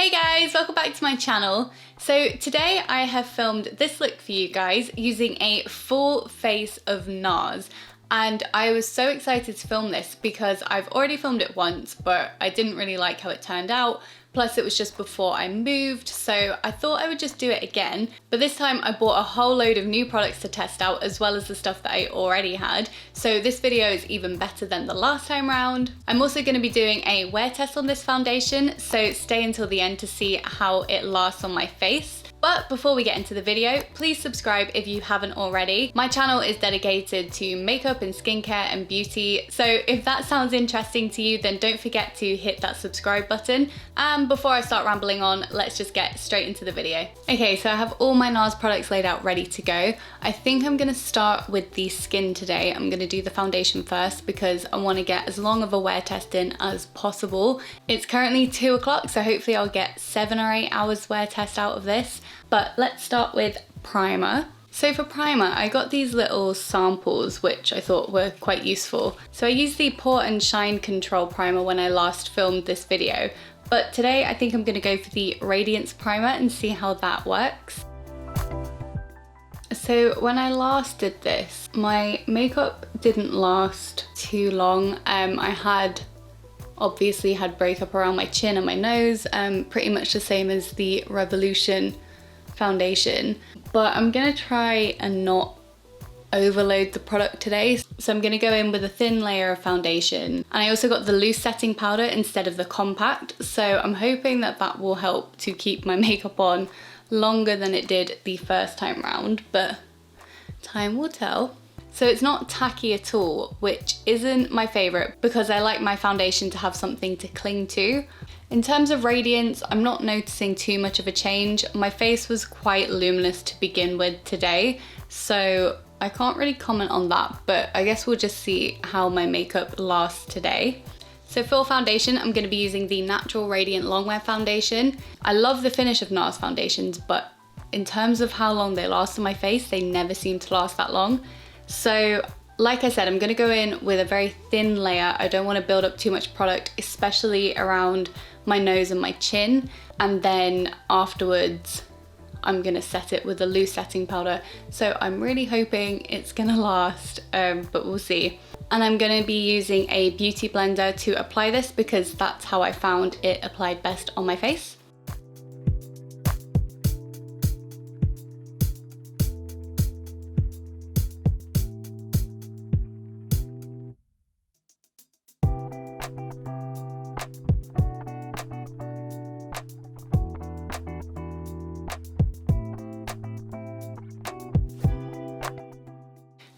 Hey guys, welcome back to my channel. So today I have filmed this look for you guys using a full face of Nars. And I was so excited to film this because I've already filmed it once, but I didn't really like how it turned out. Plus it was just before I moved, so I thought I would just do it again. But this time I bought a whole load of new products to test out as well as the stuff that I already had. So this video is even better than the last time round. I'm also going to be doing a wear test on this foundation, so stay until the end to see how it lasts on my face. But before we get into the video, please subscribe if you haven't already. My channel is dedicated to makeup and skincare and beauty, so if that sounds interesting to you, then don't forget to hit that subscribe button. And before I start rambling on, let's just get straight into the video. Okay, so I have all my Nars products laid out ready to go. I think I'm gonna start with the skin today. I'm gonna do the foundation first because I wanna get as long of a wear test in as possible. It's currently 2 o'clock, so hopefully I'll get 7 or 8 hours wear test out of this. But let's start with primer. So for primer, I got these little samples which I thought were quite useful. So I used the Pore and Shine Control Primer when I last filmed this video, but today I think I'm gonna go for the Radiance Primer and see how that works. So when I last did this, my makeup didn't last too long. I obviously had breakup around my chin and my nose, pretty much the same as the Revolution foundation, but I'm gonna try and not overload the product today. So I'm gonna go in with a thin layer of foundation, and I also got the loose setting powder instead of the compact, so I'm hoping that that will help to keep my makeup on longer than it did the first time round, but time will tell. So it's not tacky at all, which isn't my favorite because I like my foundation to have something to cling to. In terms of radiance, I'm not noticing too much of a change. My face was quite luminous to begin with today, so I can't really comment on that, but I guess we'll just see how my makeup lasts today. So for foundation, I'm going to be using the Natural Radiant Longwear foundation. I love the finish of NARS foundations, but in terms of how long they last on my face, they never seem to last that long. So like I said, I'm going to go in with a very thin layer. I don't want to build up too much product, especially around my nose and my chin. And then afterwards, I'm going to set it with a loose setting powder. So I'm really hoping it's going to last, but we'll see. And I'm going to be using a beauty blender to apply this because that's how I found it applied best on my face.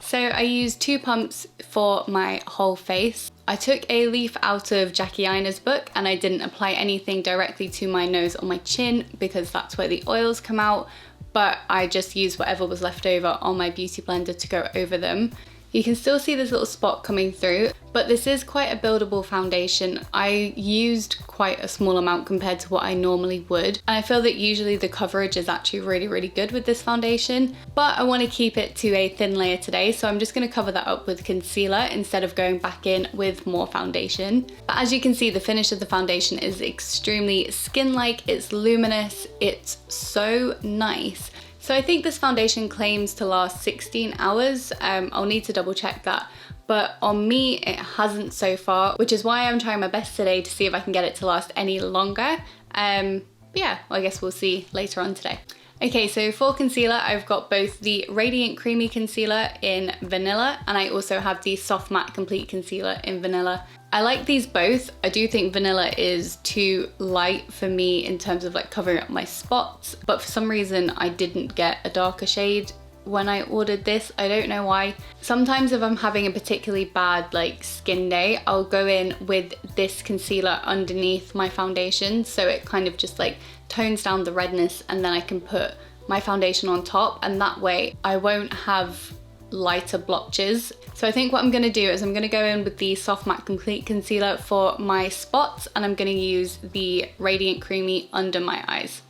So I used 2 pumps for my whole face. I took a leaf out of Jackie Aina's book and I didn't apply anything directly to my nose or my chin because that's where the oils come out, but I just used whatever was left over on my beauty blender to go over them. You can still see this little spot coming through, but this is quite a buildable foundation. I used quite a small amount compared to what I normally would, and I feel that usually the coverage is actually really good with this foundation, but I want to keep it to a thin layer today, so I'm just going to cover that up with concealer instead of going back in with more foundation. But as you can see, the finish of the foundation is extremely skin-like, it's luminous, it's so nice. So I think this foundation claims to last 16 hours. I'll need to double check that. But on me, it hasn't so far, which is why I'm trying my best today to see if I can get it to last any longer. But yeah, well, I guess we'll see later on today. Okay, so for concealer, I've got both the Radiant Creamy Concealer in Vanilla, and I also have the Soft Matte Complete Concealer in Vanilla. I like these both. I do think Vanilla is too light for me in terms of like covering up my spots, but for some reason I didn't get a darker shade when I ordered this. I don't know why. Sometimes if I'm having a particularly bad like skin day, I'll go in with this concealer underneath my foundation, so it kind of just like tones down the redness, and then I can put my foundation on top, and that way I won't have lighter blotches. So I think what I'm going to do is I'm going to go in with the Soft Matte Complete Concealer for my spots, and I'm going to use the Radiant Creamy under my eyes.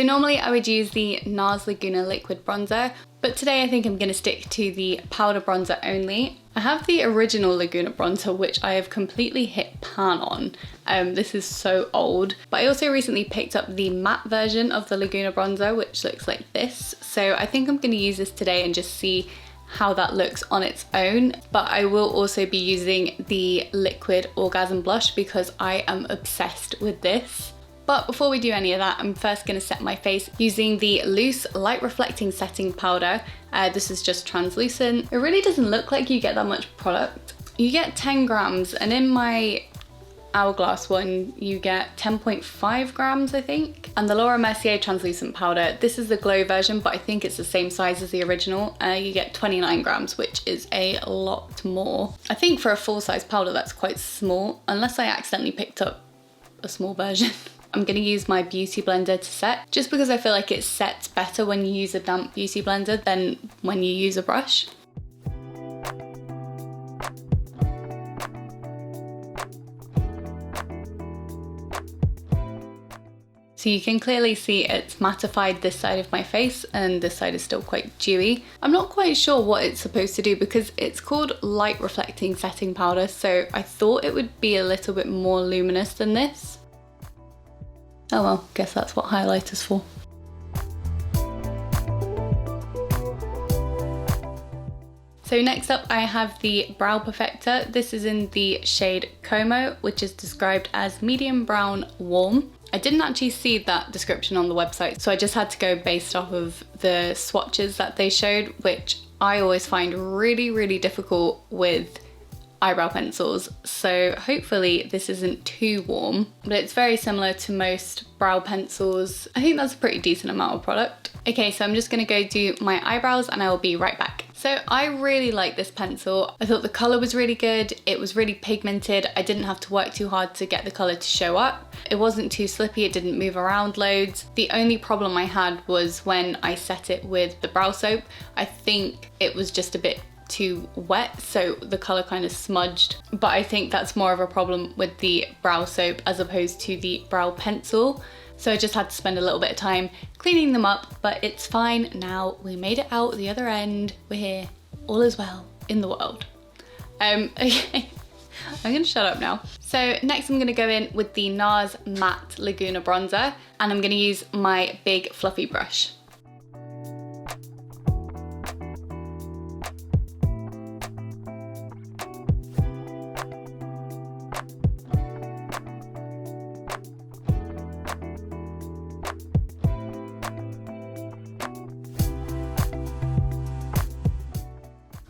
So normally I would use the Nars Laguna liquid bronzer, but today I think I'm going to stick to the powder bronzer only. I have the original Laguna bronzer, which I have completely hit pan on. This is so old. But I also recently picked up the matte version of the Laguna bronzer, which looks like this. So I think I'm going to use this today and just see how that looks on its own. But I will also be using the liquid Orgasm blush because I am obsessed with this. But before we do any of that, I'm first going to set my face using the loose light reflecting setting powder. This is just translucent. It really doesn't look like you get that much product. You get 10 grams, and in my Hourglass one you get 10.5 grams, I think. And the Laura Mercier translucent powder, this is the glow version, but I think it's the same size as the original. You get 29 grams, which is a lot more. I think for a full-size powder that's quite small, unless I accidentally picked up a small version. I'm going to use my beauty blender to set, just because I feel like it sets better when you use a damp beauty blender than when you use a brush. So you can clearly see it's mattified this side of my face and this side is still quite dewy. I'm not quite sure what it's supposed to do because it's called light reflecting setting powder, so I thought it would be a little bit more luminous than this. Oh well, guess that's what highlighter's for. So next up I have the Brow Perfector. This is in the shade Komo, which is described as medium brown warm. I didn't actually see that description on the website, so I just had to go based off of the swatches that they showed, which I always find really, really difficult with eyebrow pencils, so hopefully this isn't too warm, but it's very similar to most brow pencils. I think that's a pretty decent amount of product. Okay, so I'm just gonna go do my eyebrows and I will be right back. So I really like this pencil. I thought the color was really good. It was really pigmented. I didn't have to work too hard to get the color to show up. It wasn't too slippy, it didn't move around loads. The only problem I had was when I set it with the brow soap. I think it was just a bit too wet, so the color kind of smudged, but I think that's more of a problem with the brow soap as opposed to the brow pencil. So I just had to spend a little bit of time cleaning them up, but it's fine now. We made it out the other end. We're here. All is well in the world. Okay, I'm gonna shut up now. So next I'm gonna go in with the NARS Matte Laguna Bronzer, and I'm gonna use my big fluffy brush.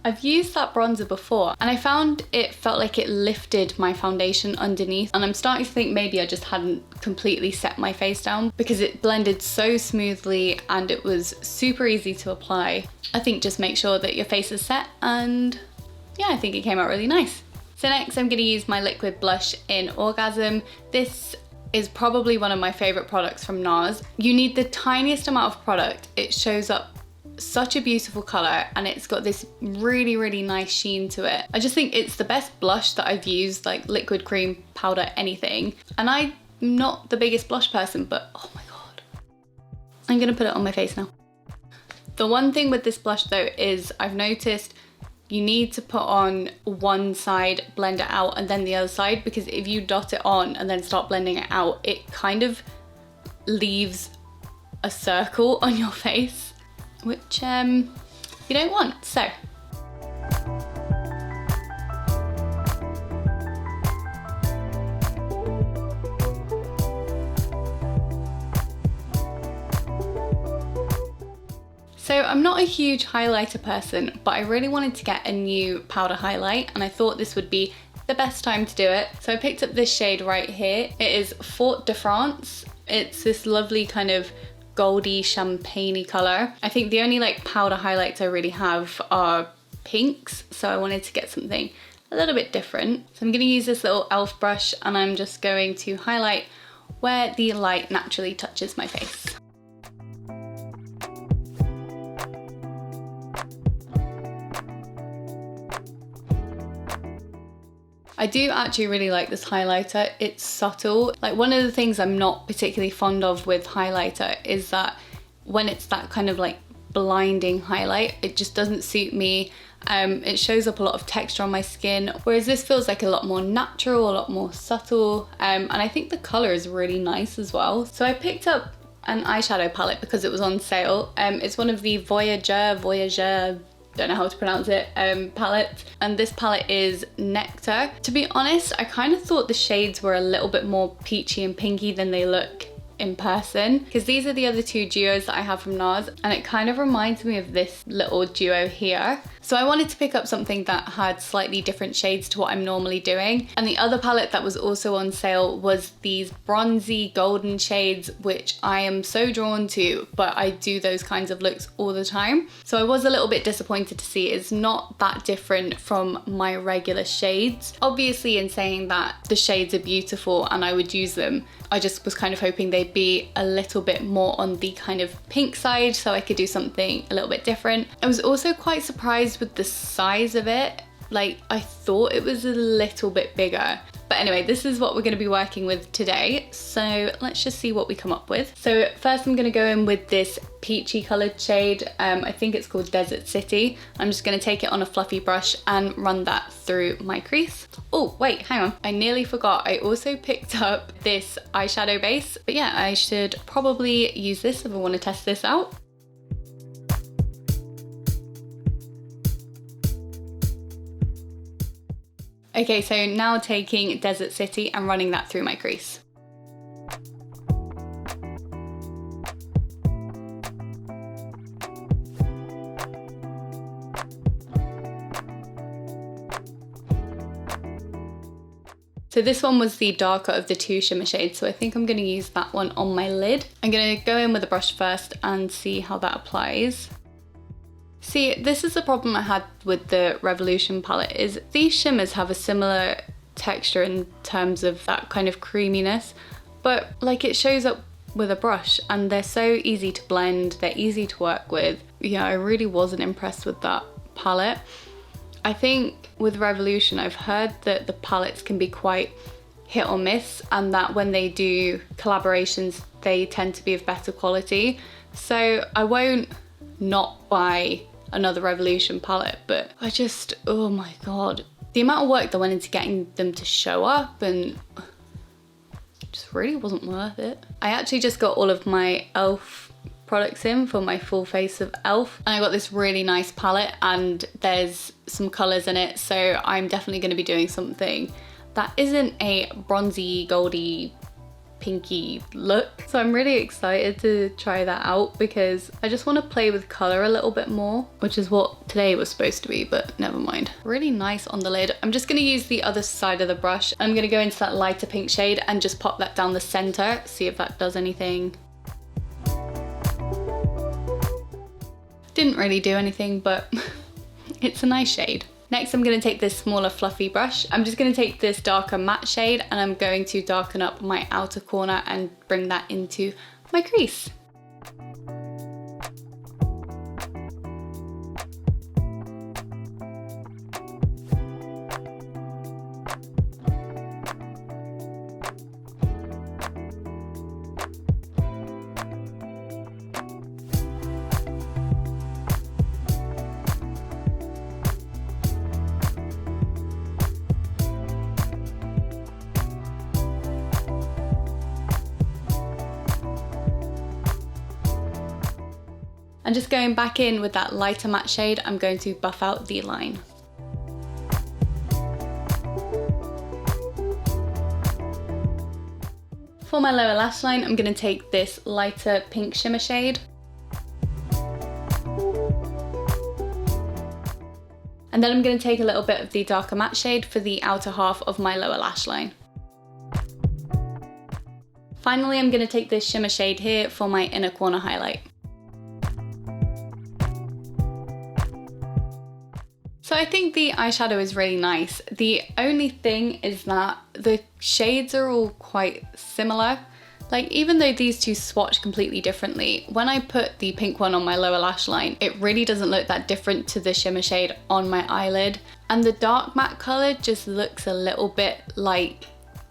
I've used that bronzer before and I found it felt like it lifted my foundation underneath, and I'm starting to think maybe I just hadn't completely set my face down because it blended so smoothly and it was super easy to apply. I think just make sure that your face is set, and yeah, I think it came out really nice. So next I'm gonna use my liquid blush in Orgasm. This is probably one of my favorite products from NARS. You need the tiniest amount of product. It shows up such a beautiful color and it's got this really, really nice sheen to it. I just think it's the best blush that I've used, like liquid, cream, powder, anything. And I'm not the biggest blush person, but oh my God. I'm gonna put it on my face now. The one thing with this blush though is I've noticed you need to put on one side, blend it out, and then the other side, because if you dot it on and then start blending it out, it kind of leaves a circle on your face, which you don't want. So I'm not a huge highlighter person, but I really wanted to get a new powder highlight and I thought this would be the best time to do it. So I picked up this shade right here. It is Fort de France. It's this lovely kind of goldy champagne-y color. I think the only like powder highlights I really have are pinks, so I wanted to get something a little bit different. So I'm gonna use this little elf brush and I'm just going to highlight where the light naturally touches my face. I do actually really like this highlighter. It's subtle. Like, one of the things I'm not particularly fond of with highlighter is that when it's that kind of like blinding highlight, it just doesn't suit me. It shows up a lot of texture on my skin, whereas this feels like a lot more natural, a lot more subtle, and I think the colour is really nice as well. So I picked up an eyeshadow palette because it was on sale. It's one of the Voyageur, don't know how to pronounce it, palette, and this palette is Nectar. To be honest, I kind of thought the shades were a little bit more peachy and pinky than they look in person, because these are the other two duos that I have from Nars, and it kind of reminds me of this little duo here. So I wanted to pick up something that had slightly different shades to what I'm normally doing. And the other palette that was also on sale was these bronzy golden shades, which I am so drawn to, but I do those kinds of looks all the time. So I was a little bit disappointed to see it's not that different from my regular shades. Obviously, in saying that, the shades are beautiful and I would use them. I just was kind of hoping they'd be a little bit more on the kind of pink side so I could do something a little bit different. I was also quite surprised with the size of it. Like, I thought it was a little bit bigger. But anyway, this is what we're going to be working with today. So let's just see what we come up with. So first I'm going to go in with this peachy coloured shade. I think it's called Desert City. I'm just going to take it on a fluffy brush and run that through my crease. Oh, wait, hang on. I nearly forgot. I also picked up this eyeshadow base. But yeah, I should probably use this if I want to test this out. Okay, so now taking Desert City and running that through my crease. So this one was the darker of the two shimmer shades, so I think I'm going to use that one on my lid. I'm going to go in with a brush first and see how that applies. See, this is the problem I had with the Revolution palette, is these shimmers have a similar texture in terms of that kind of creaminess, but like, it shows up with a brush and they're so easy to blend, they're easy to work with. Yeah, I really wasn't impressed with that palette. I think with Revolution, I've heard that the palettes can be quite hit or miss, and that when they do collaborations, they tend to be of better quality. So I won't not buy another Revolution palette, but I just, oh my god, the amount of work that went into getting them to show up and just really wasn't worth it. I actually just got all of my e.l.f. products in for my full face of e.l.f. and I got this really nice palette and there's some colours in it, so I'm definitely going to be doing something that isn't a bronzy, goldy, pinky look. So I'm really excited to try that out because I just want to play with colour a little bit more, which is what today was supposed to be, but never mind. Really nice on the lid. I'm just going to use the other side of the brush. I'm going to go into that lighter pink shade and just pop that down the centre, see if that does anything. Didn't really do anything, but it's a nice shade. Next, I'm going to take this smaller fluffy brush. I'm just going to take this darker matte shade and I'm going to darken up my outer corner and bring that into my crease. And just going back in with that lighter matte shade, I'm going to buff out the line. For my lower lash line, I'm going to take this lighter pink shimmer shade. And then I'm going to take a little bit of the darker matte shade for the outer half of my lower lash line. Finally, I'm going to take this shimmer shade here for my inner corner highlight. So I think the eyeshadow is really nice. The only thing is that the shades are all quite similar. Like, even though these two swatch completely differently, when I put the pink one on my lower lash line, it really doesn't look that different to the shimmer shade on my eyelid. And the dark matte color just looks a little bit like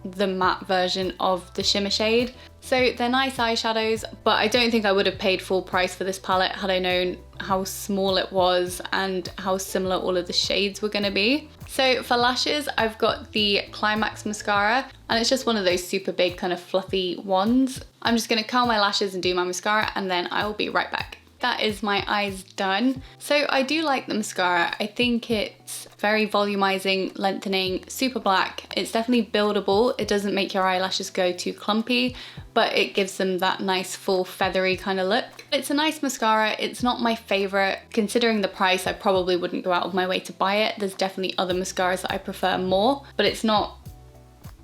the matte version of the shimmer shade. So they're nice eyeshadows, but I don't think I would have paid full price for this palette had I known how small it was and how similar all of the shades were gonna be. So for lashes, I've got the Climax mascara, and it's just one of those super big kind of fluffy ones. I'm just gonna curl my lashes and do my mascara, and then I will be right back. That is my eyes done. So I do like the mascara. I think it's very volumizing, lengthening, super black. It's definitely buildable. It doesn't make your eyelashes go too clumpy, but it gives them that nice full feathery kind of look. It's a nice mascara. It's not my favorite. Considering the price, I probably wouldn't go out of my way to buy it. There's definitely other mascaras that I prefer more, but it's not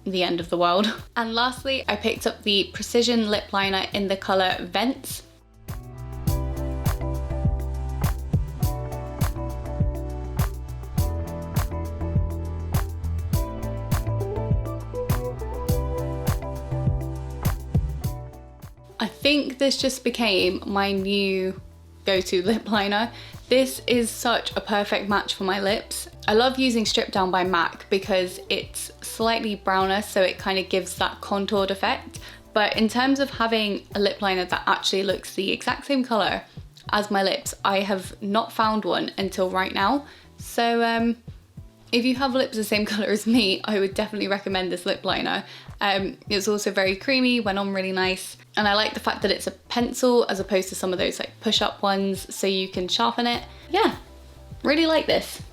the end of the world. And lastly, I picked up the Precision Lip Liner in the color Vence. I think this just became my new go-to lip liner. This is such a perfect match for my lips. I love using Strip Down by MAC because it's slightly browner, so it kind of gives that contoured effect. But in terms of having a lip liner that actually looks the exact same color as my lips, I have not found one until right now. So if you have lips the same color as me, I would definitely recommend this lip liner. It's also very creamy, went on really nice. And I like the fact that it's a pencil as opposed to some of those like push-up ones, so you can sharpen it. Yeah, really like this.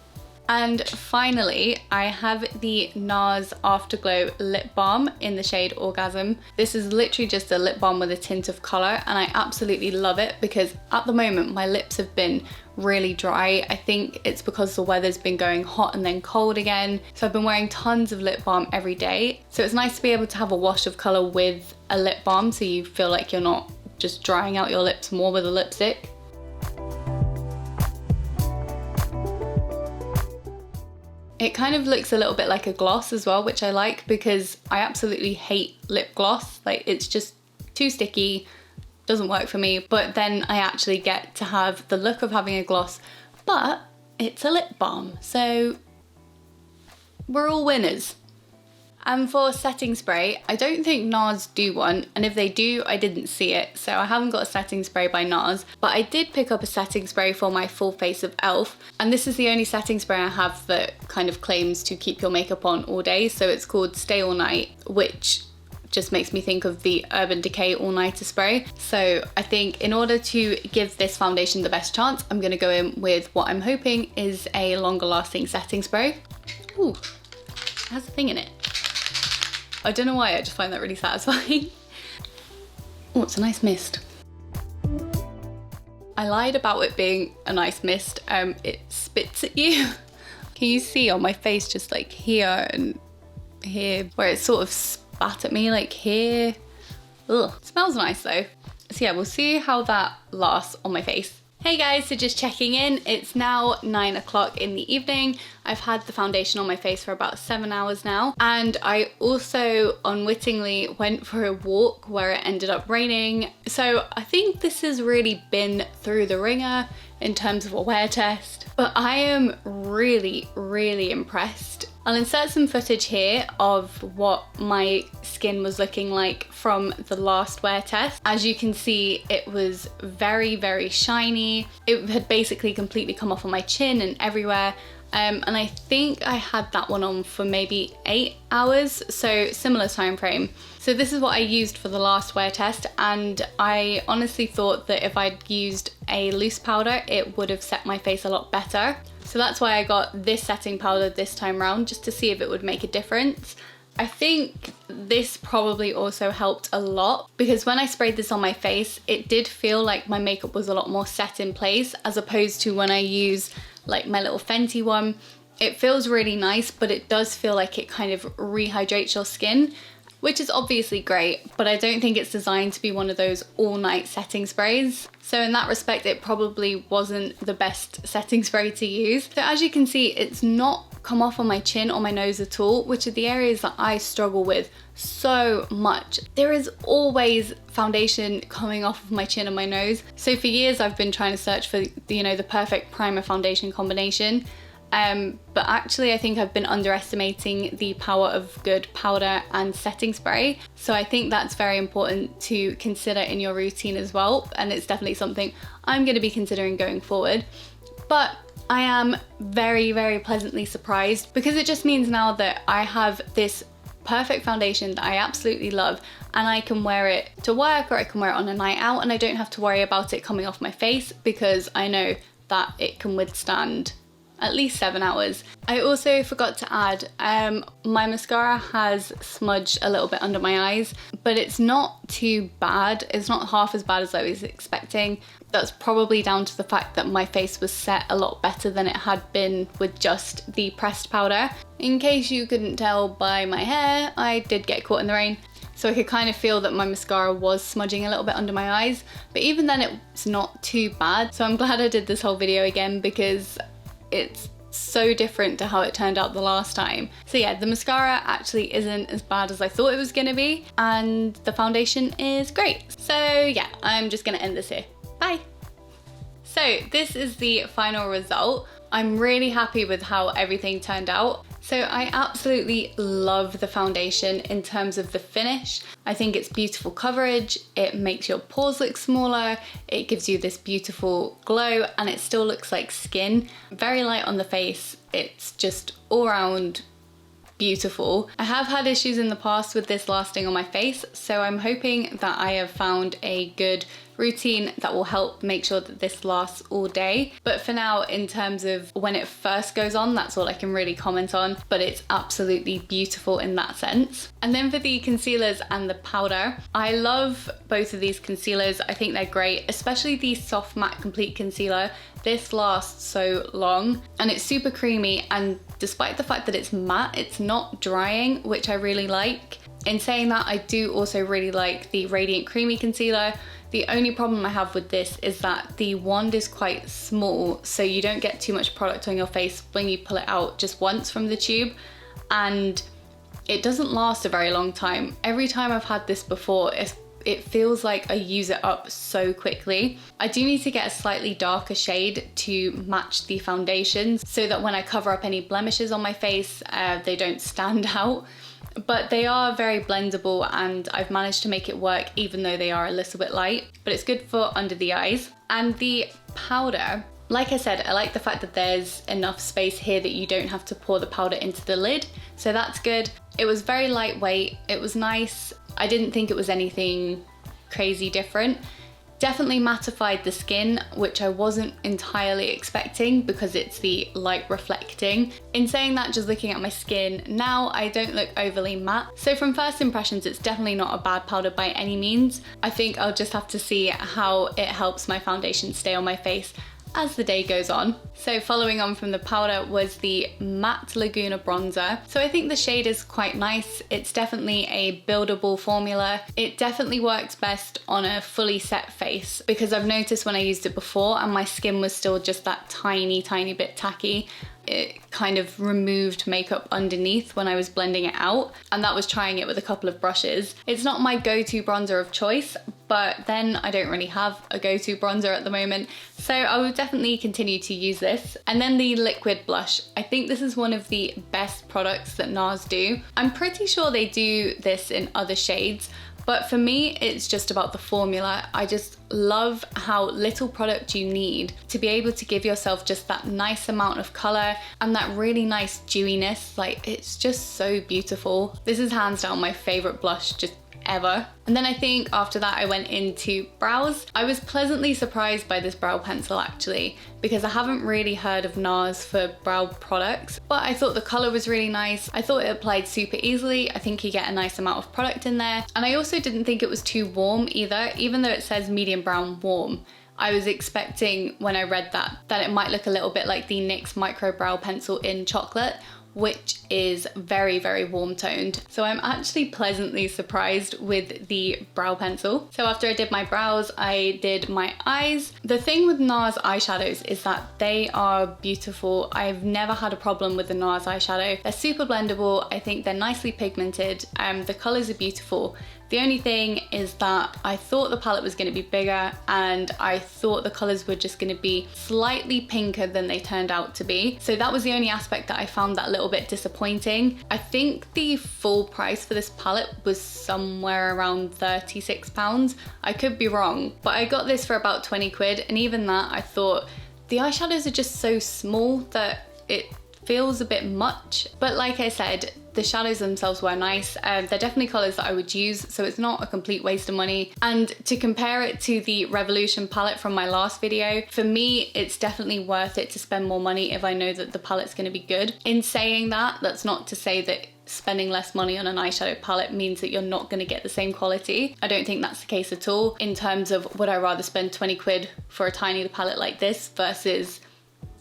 And finally, I have the Nars Afterglow Lip Balm in the shade Orgasm. This is literally just a lip balm with a tint of color, and I absolutely love it because at the moment my lips have been really dry. I think it's because the weather's been going hot and then cold again. So I've been wearing tons of lip balm every day. So it's nice to be able to have a wash of color with a lip balm so you feel like you're not just drying out your lips more with a lipstick. It kind of looks a little bit like a gloss as well, which I like because I absolutely hate lip gloss. Like, it's just too sticky, doesn't work for me. But then I actually get to have the look of having a gloss, but it's a lip balm. So we're all winners. And for setting spray, I don't think Nars do one, and if they do, I didn't see it, so I haven't got a setting spray by Nars, but I did pick up a setting spray for my full face of e.l.f., and this is the only setting spray I have that kind of claims to keep your makeup on all day, so it's called Stay All Night, which just makes me think of the Urban Decay All Nighter spray. So I think in order to give this foundation the best chance, I'm gonna go in with what I'm hoping is a longer lasting setting spray. Ooh, it has a thing in it. I don't know why, I just find that really satisfying. Oh, it's a nice mist. I lied about it being a nice mist. It spits at you. Can you see on my face just like here and here, where it sort of spat at me, like here. Ugh. It smells nice though. So yeah, we'll see how that lasts on my face. Hey guys, so just checking in. It's now 9 o'clock in the evening. I've had the foundation on my face for about 7 hours now. And I also unwittingly went for a walk where it ended up raining. So I think this has really been through the ringer in terms of a wear test. But I am really, really impressed. I'll insert some footage here of what my skin was looking like from the last wear test. As you can see, it was very, very shiny. It had basically completely come off on my chin and everywhere. And I think I had that one on for maybe 8 hours, so similar time frame. So this is what I used for the last wear test, and I honestly thought that if I'd used a loose powder, it would have set my face a lot better. So that's why I got this setting powder this time round, just to see if it would make a difference. I think this probably also helped a lot because when I sprayed this on my face, it did feel like my makeup was a lot more set in place as opposed to when I use like my little Fenty one. It feels really nice, but it does feel like it kind of rehydrates your skin, which is obviously great, but I don't think it's designed to be one of those all-night setting sprays. So in that respect, it probably wasn't the best setting spray to use. So as you can see, it's not come off on my chin or my nose at all, which are the areas that I struggle with so much. There is always foundation coming off of my chin and my nose. So for years I've been trying to search for, you know, the perfect primer foundation combination. But actually I think I've been underestimating the power of good powder and setting spray. So I think that's very important to consider in your routine as well. And it's definitely something I'm going to be considering going forward. But I am very, very pleasantly surprised, because it just means now that I have this perfect foundation that I absolutely love, and I can wear it to work or I can wear it on a night out, and I don't have to worry about it coming off my face because I know that it can withstand at least 7 hours. I also forgot to add, my mascara has smudged a little bit under my eyes, but it's not too bad. It's not half as bad as I was expecting. That's probably down to the fact that my face was set a lot better than it had been with just the pressed powder. In case you couldn't tell by my hair, I did get caught in the rain. So I could kind of feel that my mascara was smudging a little bit under my eyes, but even then it's not too bad. So I'm glad I did this whole video again, because it's so different to how it turned out the last time. So yeah, the mascara actually isn't as bad as I thought it was gonna be, and the foundation is great. So yeah, I'm just gonna end this here. Bye. So this is the final result. I'm really happy with how everything turned out. So I absolutely love the foundation in terms of the finish. I think it's beautiful coverage, it makes your pores look smaller, it gives you this beautiful glow, and it still looks like skin. Very light on the face, it's just all around beautiful. I have had issues in the past with this lasting on my face, so I'm hoping that I have found a good routine that will help make sure that this lasts all day. But for now, in terms of when it first goes on, that's all I can really comment on, but it's absolutely beautiful in that sense. And then for the concealers and the powder, I love both of these concealers. I think they're great, especially the Soft Matte Complete Concealer. This lasts so long and it's super creamy, and despite the fact that it's matte, it's not drying, which I really like. In saying that, I do also really like the Radiant Creamy Concealer. The only problem I have with this is that the wand is quite small, so you don't get too much product on your face when you pull it out just once from the tube, and it doesn't last a very long time. Every time I've had this before, it feels like I use it up so quickly. I do need to get a slightly darker shade to match the foundation so that when I cover up any blemishes on my face, they don't stand out. But they are very blendable, and I've managed to make it work even though they are a little bit light, but it's good for under the eyes. And the powder, like I said, I like the fact that there's enough space here that you don't have to pour the powder into the lid, so that's good. It was very lightweight, it was nice. I didn't think it was anything crazy different. Definitely mattified the skin, which I wasn't entirely expecting because it's the light reflecting. In saying that, just looking at my skin now, I don't look overly matte. So from first impressions, it's definitely not a bad powder by any means. I think I'll just have to see how it helps my foundation stay on my face as the day goes on. So following on from the powder was the matte Laguna bronzer. So I think the shade is quite nice. It's definitely a buildable formula. It definitely works best on a fully set face, because I've noticed when I used it before and my skin was still just that tiny bit tacky, it kind of removed makeup underneath when I was blending it out, and that was trying it with a couple of brushes. It's not my go-to bronzer of choice, but then I don't really have a go-to bronzer at the moment, so I will definitely continue to use this. And then the liquid blush. I think this is one of the best products that Nars do. I'm pretty sure they do this in other shades, but for me, it's just about the formula. I just love how little product you need to be able to give yourself just that nice amount of color and that really nice dewiness. Like, it's just so beautiful. This is hands down my favorite blush just ever. And then I think after that I went into brows. I was pleasantly surprised by this brow pencil actually, because I haven't really heard of Nars for brow products, but I thought the color was really nice. I thought it applied super easily. I think you get a nice amount of product in there. And I also didn't think it was too warm either, even though it says medium brown warm. I was expecting when I read that it might look a little bit like the NYX Micro Brow Pencil in chocolate, which is very, very warm toned. So I'm actually pleasantly surprised with the brow pencil. So after I did my brows, I did my eyes. The thing with Nars eyeshadows is that they are beautiful. I've never had a problem with the Nars eyeshadow. They're super blendable. I think they're nicely pigmented. The colors are beautiful. The only thing is that I thought the palette was going to be bigger, and I thought the colors were just going to be slightly pinker than they turned out to be. So that was the only aspect that I found that a little bit disappointing. I think the full price for this palette was somewhere around £36. I could be wrong, but I got this for about 20 quid, and even that, I thought the eyeshadows are just so small that it feels a bit much. But like I said, the shadows themselves were nice. They're definitely colors that I would use, so it's not a complete waste of money. And to compare it to the Revolution palette from my last video, for me, it's definitely worth it to spend more money if I know that the palette's gonna be good. In saying that, that's not to say that spending less money on an eyeshadow palette means that you're not going to get the same quality. I don't think that's the case at all. In terms of, would I rather spend 20 quid for a tiny palette like this versus,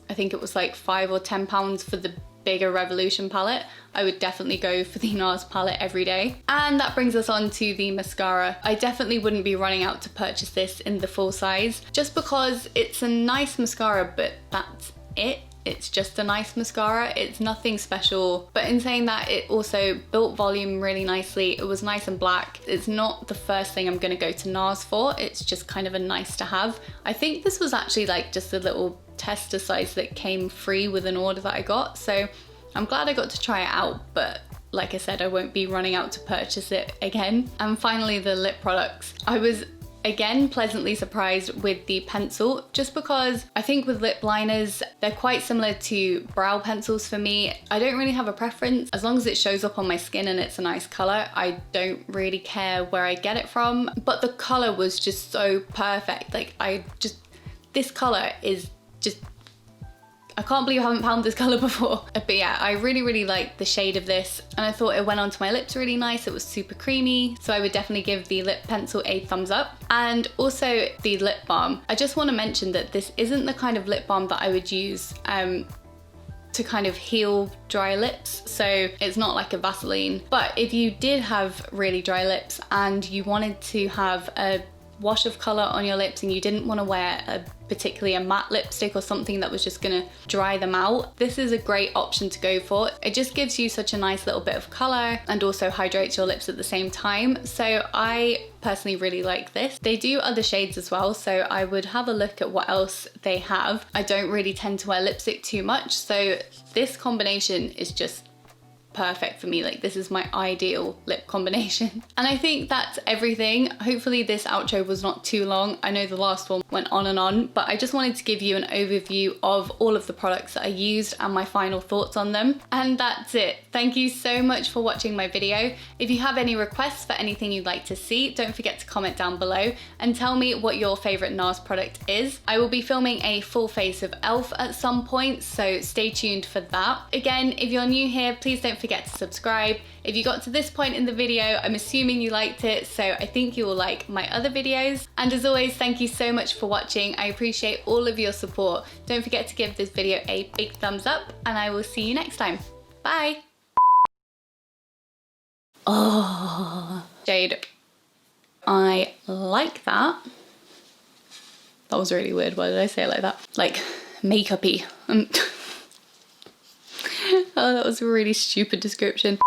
I think it was like £5 or £10 for the bigger Revolution palette, I would definitely go for the Nars palette every day. And that brings us on to the mascara. I definitely wouldn't be running out to purchase this in the full size, just because it's a nice mascara, but that's it. It's just a nice mascara, it's nothing special. But in saying that, it also built volume really nicely. It was nice and black. It's not the first thing I'm gonna go to Nars for, it's just kind of a nice to have. I think this was actually like just a little tester size that came free with an order that I got, so I'm glad I got to try it out, but like I said, I won't be running out to purchase it again. And finally, the lip products. I was again pleasantly surprised with the pencil, just because I think with lip liners, they're quite similar to brow pencils for me. I don't really have a preference. As long as it shows up on my skin and it's a nice color, I don't really care where I get it from. But the color was just so perfect. Like, this color is just, I can't believe I haven't found this color before. But yeah, I really, really liked the shade of this, and I thought it went onto my lips really nice. It was super creamy, so I would definitely give the lip pencil a thumbs up. And also the lip balm. I just want to mention that this isn't the kind of lip balm that I would use to kind of heal dry lips, so it's not like a Vaseline. But if you did have really dry lips and you wanted to have a wash of color on your lips and you didn't want to wear particularly a matte lipstick or something that was just gonna dry them out, this is a great option to go for. It just gives you such a nice little bit of color and also hydrates your lips at the same time. So I personally really like this. They do other shades as well, so I would have a look at what else they have. I don't really tend to wear lipstick too much, so this combination is just perfect for me. Like, this is my ideal lip combination. And I think that's everything. Hopefully this outro was not too long. I know the last one went on and on, but I just wanted to give you an overview of all of the products that I used and my final thoughts on them. And that's it. Thank you so much for watching my video. If you have any requests for anything you'd like to see, don't forget to comment down below and tell me what your favorite Nars product is. I will be filming a full face of e.l.f. at some point, so stay tuned for that. Again, if you're new here, please don't forget to subscribe. If you got to this point in the video, I'm assuming you liked it, so I think you will like my other videos. And as always, thank you so much for watching. I appreciate all of your support. Don't forget to give this video a big thumbs up, and I will see you next time. Bye! Oh, Jade, I like that. That was really weird. Why did I say it like that? Like, makeup-y. Oh, that was a really stupid description.